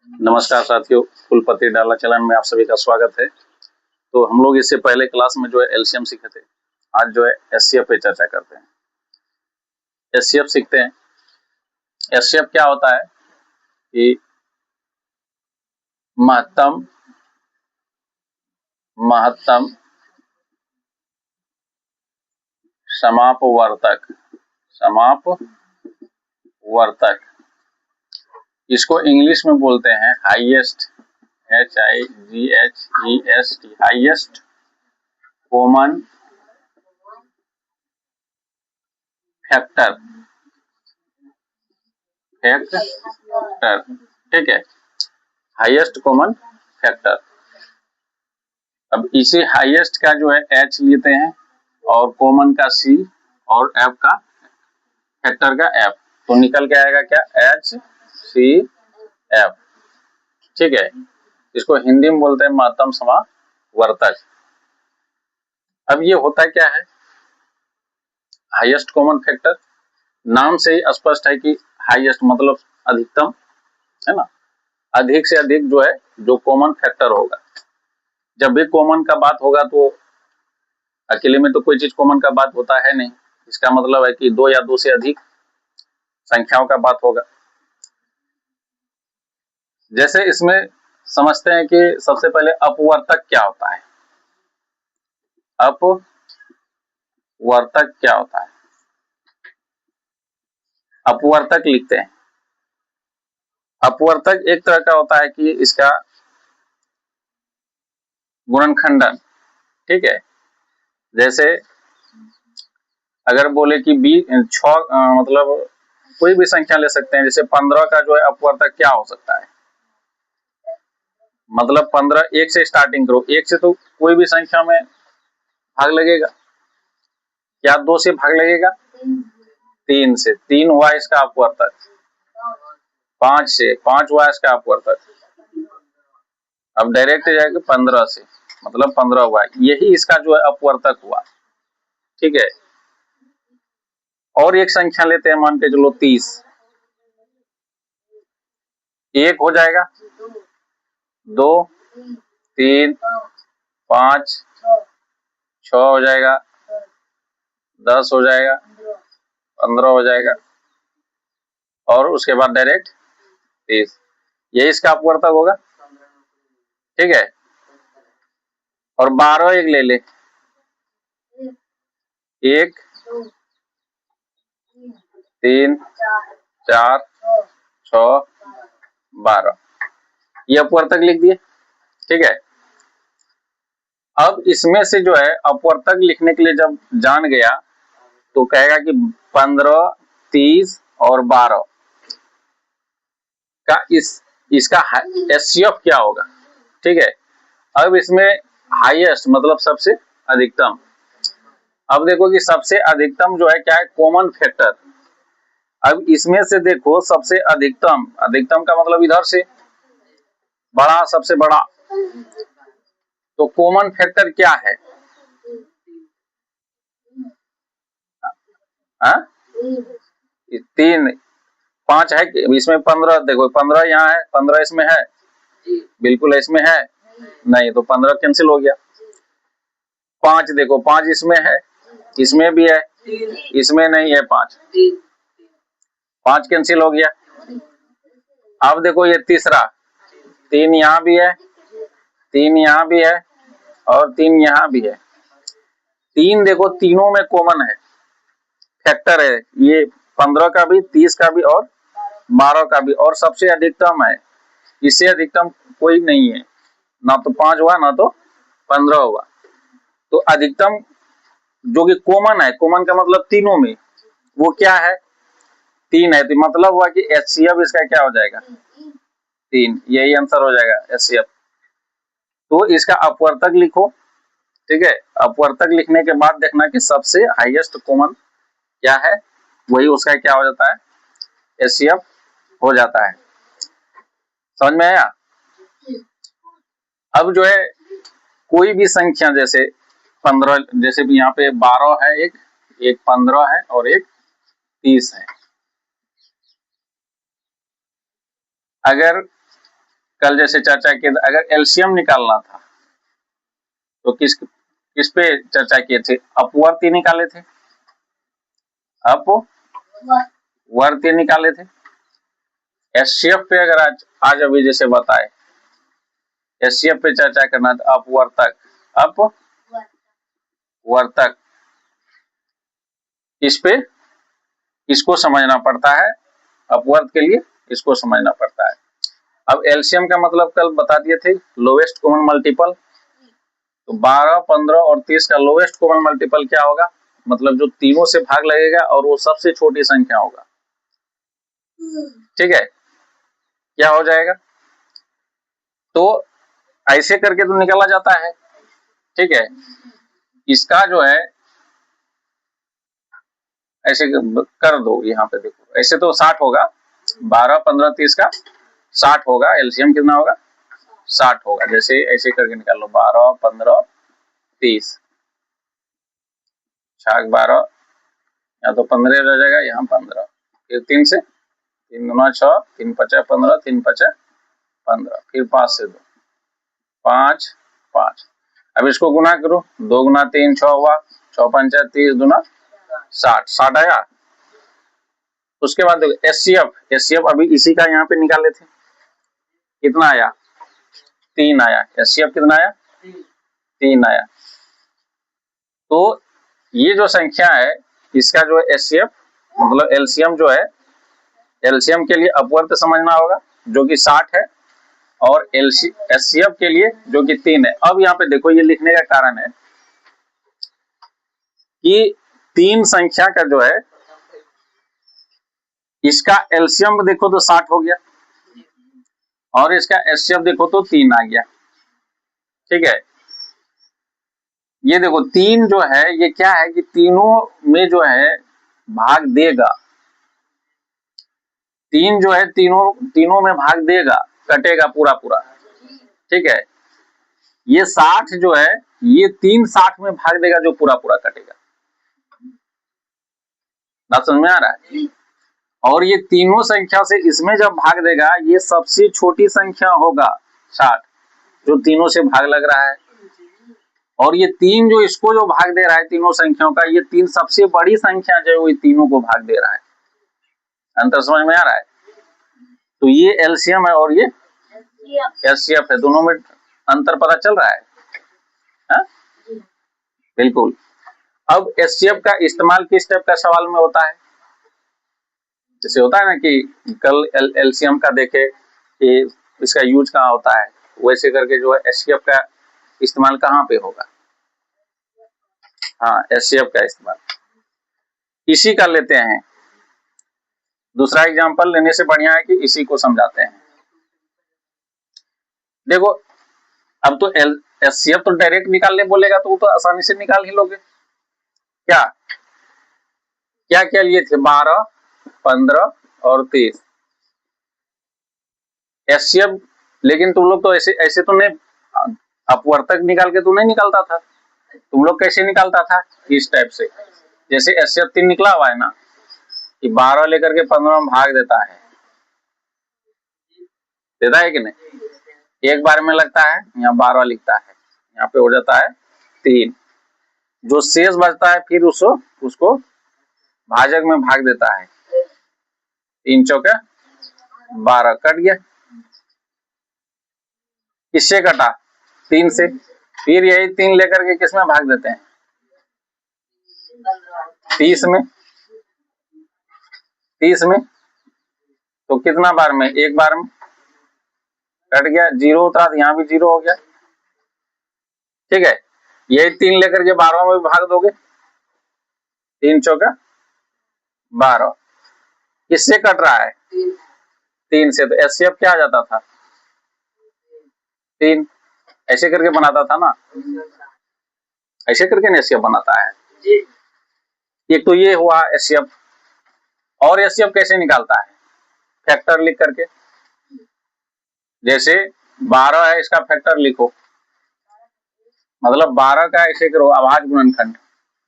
नमस्कार साथियों, कुलपति डाला चलन में आप सभी का स्वागत है। तो हम लोग इससे पहले क्लास में जो है एलसीएम सीखे थे। आज जो है एचसीएफ पे चर्चा करते हैं। एचसीएफ सीखते हैं। एचसीएफ क्या होता है कि महत्तम समापवर्तक, इसको इंग्लिश में बोलते हैं highest, HIGHEST, highest common factor. ठीक है, हाईएस्ट कॉमन फैक्टर। अब इसी हाईएस्ट का जो है H लेते हैं और कॉमन का C और F का फैक्टर का F, तो निकल के आएगा क्या, HCF। ठीक है, इसको हिंदी में बोलते हैं महत्तम समावर्तक। अब ये होता क्या है, हाईएस्ट कॉमन फैक्टर, नाम से ही स्पष्ट है कि हाईएस्ट मतलब अधिकतम, है ना। अधिक से अधिक जो है जो कॉमन फैक्टर होगा। जब भी कॉमन का बात होगा तो अकेले में तो कोई चीज कॉमन का बात होता है नहीं, इसका मतलब है कि दो या दो से अधिक संख्याओं का बात होगा। जैसे इसमें समझते हैं कि सबसे पहले अपवर्तक क्या होता है। अपवर्तक क्या होता है, अपवर्तक लिखते हैं। अपवर्तक एक तरह का होता है कि इसका गुणनखंडन, ठीक है। जैसे अगर बोले कि 6 मतलब कोई भी संख्या ले सकते हैं, जैसे 15 का जो है अपवर्तक क्या हो सकता है, मतलब 15 एक से स्टार्टिंग करो, एक से तो कोई भी संख्या में भाग लगेगा, या 2 से भाग लगेगा, 3 से, 3 हुआ इसका अपवर्तक, 5 से 5 हुआ इसका अपवर्तक। अब डायरेक्ट जाएगा 15 से, मतलब 15 हुआ, यही इसका जो है अपवर्तक हुआ। ठीक है, और एक संख्या लेते हैं, मान के चलो 30, एक हो जाएगा, 2, 3, 5, 6 हो जाएगा, 10 हो जाएगा, 15 हो जाएगा, और उसके बाद डायरेक्ट 30, यही इसका अपवर्तक होगा। ठीक है, और 12 एक ले ले, 1, 3, 4, 6, 12, ये अपवर्तक लिख दिए। ठीक है, अब इसमें से जो है अपवर्तक लिखने के लिए जब जान गया तो कहेगा कि 15, 30 और 12 का इसका एचसीएफ क्या होगा। ठीक है, अब इसमें हाईएस्ट मतलब सबसे अधिकतम। अब देखो कि सबसे अधिकतम जो है क्या है, कॉमन फैक्टर। अब इसमें से देखो सबसे अधिकतम, अधिकतम का मतलब इधर से बड़ा, सबसे बड़ा, तो कॉमन फैक्टर क्या है, हाँ 3, 5 है इसमें, 15 देखो, 15 यहाँ है, 15 इसमें है, बिल्कुल इसमें है नहीं, तो 15 कैंसिल हो गया। 5 देखो, 5 इसमें है, इसमें भी है, इसमें नहीं है 5, 5 कैंसिल हो गया। अब देखो ये तीसरा, 3 यहाँ भी है, 3 यहाँ भी है, और 3 यहाँ भी है। 3 देखो तीनों में कॉमन है, फैक्टर है, ये 15 का भी, 30 का भी और 12 का भी, और सबसे अधिकतम है, इससे अधिकतम कोई नहीं है, ना तो 5 हुआ ना तो 15 हुआ। तो अधिकतम जो कि कॉमन है, कॉमन का मतलब तीनों में, वो क्या है, 3 है, तो मतलब हुआ कि एचसीएफ इसका क्या हो जाएगा, 3, यही आंसर हो जाएगा एचसीएफ। तो इसका अपवर्तक लिखो। ठीक है, अपवर्तक लिखने के बाद देखना कि सबसे हाईएस्ट कॉमन क्या है, वही उसका क्या हो जाता है, एचसीएफ हो जाता है। समझ में आया। अब जो है कोई भी संख्या, जैसे 15, जैसे भी यहाँ पे 12 है, एक 15 है और एक 30 है। अगर कल जैसे चर्चा किए, अगर एलसीएम निकालना था तो किस पे चर्चा किए थे? अपवर्ती निकाले थे, अपवर्ती निकाले थे। एचसीएफ पे अगर आज अभी जैसे बताए, एचसीएफ पे चर्चा करना था, अपवर्तक, अपवर्तक, इस पे इसको समझना पड़ता है, अपवर्त के लिए इसको समझना पड़ता है। अब एलसीएम का मतलब कल बता दिए थे, लोवेस्ट कॉमन मल्टीपल। तो 12, 15 और 30 का लोवेस्ट कॉमन मल्टीपल क्या होगा? मतलब जो तीनों से भाग लगेगा और वो सबसे छोटी संख्या होगा। ठीक है, क्या हो जाएगा? तो ऐसे करके तो निकाला जाता है। ठीक है, इसका जो है ऐसे कर दो, यहाँ पे देखो, ऐसे तो 60 होगा, 12, 15, 30 का 60 होगा, एलसीएम कितना होगा? 60 होगा। जैसे ऐसे करके निकाल लो, 12, 15, 30, 6, 12, या तो 15 रह जाएगा, यहाँ 15, फिर 3 से, 3 गुना 6, 3 पचा 15, 3 पचा 15, फिर 5 से 2, 5, 5। अब इसको गुना करो, 2 गुना 3 6 हुआ, 6 पंचा 30 गुना 60, 60 आया। उसके बाद देखो एचसीएफ, एचसीएफ अभी इसी का यहाँ पे निकाले थे, कितना आया? 3 आया। एचसीएफ कितना आया? 3 आया। तो ये जो संख्या है, इसका जो एचसीएफ मतलब एलसीएम जो है, एलसीएम के लिए अपवर्त समझना होगा जो कि 60 है, और एचसीएफ के लिए जो कि 3 है। अब यहाँ पे देखो, ये लिखने का कारण है कि 3 संख्या का जो है, इसका एलसीएम देखो तो 60 हो गया, और इसका एचसीएफ देखो तो 3 आ गया। ठीक है, ये देखो 3 जो है, ये क्या है कि तीनों में जो है भाग देगा। 3 जो है तीनों में भाग देगा, कटेगा पूरा पूरा। ठीक है, ये 60 जो है, ये 3 60 में भाग देगा, जो पूरा पूरा कटेगा। बात समझ में आ रहा है? और ये तीनों संख्या से इसमें जब भाग देगा, ये सबसे छोटी संख्या होगा 60, जो तीनों से भाग लग रहा है। और ये 3 जो इसको जो भाग दे रहा है तीनों संख्याओं का, ये 3 सबसे बड़ी संख्या जो है वो तीनों को भाग दे रहा है। अंतर समझ में आ रहा है? तो ये एलसीएम है और ये एचसीएफ है, दोनों में अंतर पता चल रहा है? हा? बिल्कुल। अब एचसीएफ का इस्तेमाल किस टाइप का सवाल में होता है? जैसे होता है ना कि कल एलसीएम का देखे कि इसका यूज कहाँ होता है, वैसे करके जो है एचसीएफ का इस्तेमाल कहाँ पे होगा? हाँ, एचसीएफ का इस्तेमाल इसी का लेते हैं। दूसरा एग्जांपल लेने से बढ़िया है कि इसी को समझाते हैं। देखो, अब तो एचसीएफ तो डायरेक्ट निकालने बोलेगा तो वो तो आसानी से निकाल ही लोगे। क्या क्या क्या लिए थे? 12, 15 और 30 एचसीएफ। लेकिन तुम लोग तो ऐसे ऐसे तो नहीं, अपवर्तक निकाल के तो नहीं निकालता था। तुम लोग कैसे निकालता था? इस टाइप से, जैसे एचसीएफ 3 निकला हुआ है ना, कि 12 लेकर के 15 में भाग देता है कि नहीं? एक बार में लगता है, यहाँ 12 लिखता है, यहाँ पे हो जाता है 3। जो शेष बचता है फिर उसको भाजक में भाग देता है, 3 चौके 12, कट गया। किससे कटा? 3 से। फिर यही 3 लेकर के किस में भाग देते हैं? 30 में। 30 में तो कितना बार में? एक बार में, कट गया, 0 उतरा तो यहाँ भी 0 हो गया। ठीक है, यही 3 लेकर के 12 में भाग दोगे, 3 चौका 12। किससे कट रहा है? 3 से। तो एचसीएफ क्या आ जाता था? 3। ऐसे करके बनाता था ना, ऐसे करके एचसीएफ बनाता है। एक तो ये हुआ एचसीएफ। और एचसीएफ कैसे निकालता है? फैक्टर लिख करके, जैसे 12 है, इसका फैक्टर लिखो, मतलब 12 का ऐसे करो अभाज्य गुणनखंड,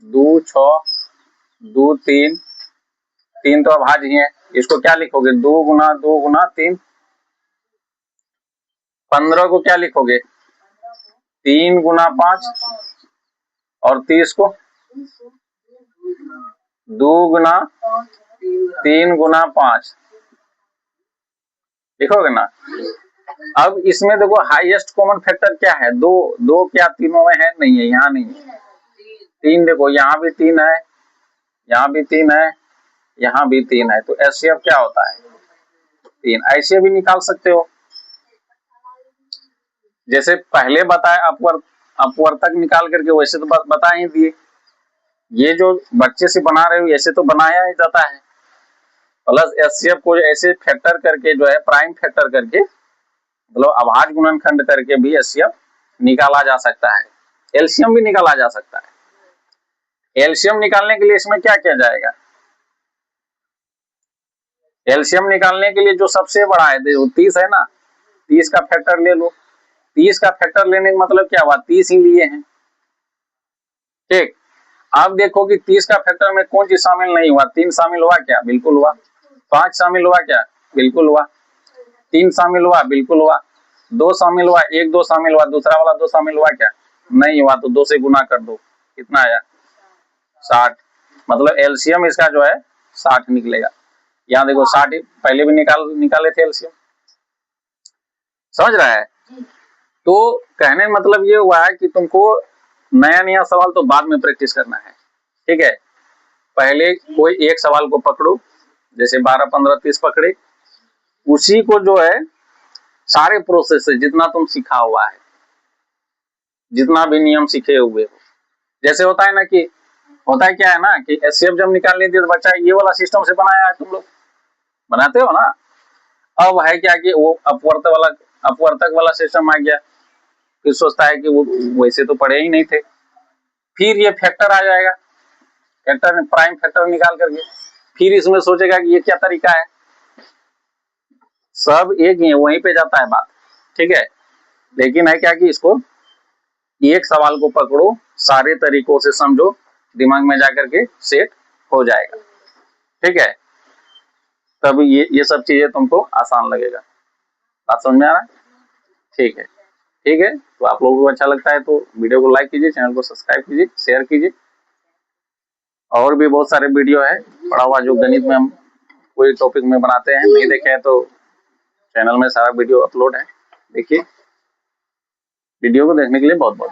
2 6 2 3, 3 तो अभाज्य ही है, इसको क्या लिखोगे? 2 गुना 2 गुना 3, 15 को क्या लिखोगे? 3 गुना 5 और 30 को 2 गुना 3 गुना 5 लिखोगे ना। अब इसमें देखो हाईएस्ट कॉमन फैक्टर क्या है? 2। 2 क्या तीनों में है? नहीं है, यहाँ नहीं है। 3 देखो, यहाँ भी 3 है, यहाँ भी 3 है, यहाँ भी 3 है, तो एचसीएफ क्या होता है? 3। ऐसे भी निकाल सकते हो, जैसे पहले बताया अपवर्तक निकाल करके, वैसे तो बता ही दिए। ये जो बच्चे से बना रहे हो ऐसे तो बनाया ही जाता है। प्लस एचसीएफ को ऐसे फैक्टर करके जो है, प्राइम फैक्टर करके, मतलब अभाज्य गुणनखंड करके भी एचसीएफ निकाला जा सकता है। एलसीएम भी निकाला जा सकता है। एलसीएम निकालने के लिए इसमें क्या किया जाएगा? एलसीएम निकालने के लिए जो सबसे बड़ा है 30 है ना, 30 का फैक्टर ले लो। 30 का फैक्टर लेने का मतलब क्या हुआ? 30 ही लिए हैं, ठीक। अब देखो कि 30 का फैक्टर में कौन चीज शामिल नहीं हुआ? 3 शामिल हुआ क्या? बिल्कुल हुआ। 5 शामिल हुआ क्या? बिल्कुल हुआ। 3 शामिल हुआ? बिल्कुल हुआ। 2 शामिल हुआ? 1 2 शामिल हुआ, दूसरा वाला 2 शामिल हुआ क्या? नहीं हुआ। तो 2 से गुना कर दो, कितना आया? 60। मतलब एलसीएम इसका जो है 60 निकलेगा। यहाँ देखो 60 पहले भी निकाले थे एलसीएम, समझ रहा है? तो कहने मतलब ये हुआ है कि तुमको नया नया सवाल तो बाद में प्रैक्टिस करना है, ठीक है। पहले कोई एक सवाल को पकड़ो, जैसे 12 15 30 पकड़े, उसी को जो है सारे प्रोसेस से जितना तुम सीखा हुआ है, जितना भी नियम सीखे हुए हो, जैसे होता है ना कि होता है क्या है ना कि एचसीएफ जब निकालने दिए तो बच्चा ये वाला सिस्टम से बनाया है, तुम लोग बनाते हो ना। अब है क्या कि वो अपवर्तक वाला सिस्टम आ गया, फिर सोचता है कि वो वैसे तो पढ़े ही नहीं थे, फिर ये फैक्टर आ जाएगा, फैक्टर प्राइम फैक्टर निकाल करके फिर इसमें सोचेगा कि ये क्या तरीका है। सब एक ही है, वहीं पे जाता है बात, ठीक है। लेकिन है क्या कि इसको एक सवाल को पकड़ो, सारे तरीकों से समझो, दिमाग में जाकर के सेट हो जाएगा, ठीक है। तब ये सब चीजें तुमको आसान लगेगा। बात समझ में आ रहा है? ठीक है, ठीक है। तो आप लोगों को अच्छा लगता है तो वीडियो को लाइक कीजिए, चैनल को सब्सक्राइब कीजिए, शेयर कीजिए। और भी बहुत सारे वीडियो है पढ़ा हुआ जो गणित में हम कोई टॉपिक में बनाते हैं, नहीं देखे हैं तो चैनल में सारा वीडियो अपलोड है, देखिए। वीडियो को देखने के लिए बहुत बहुत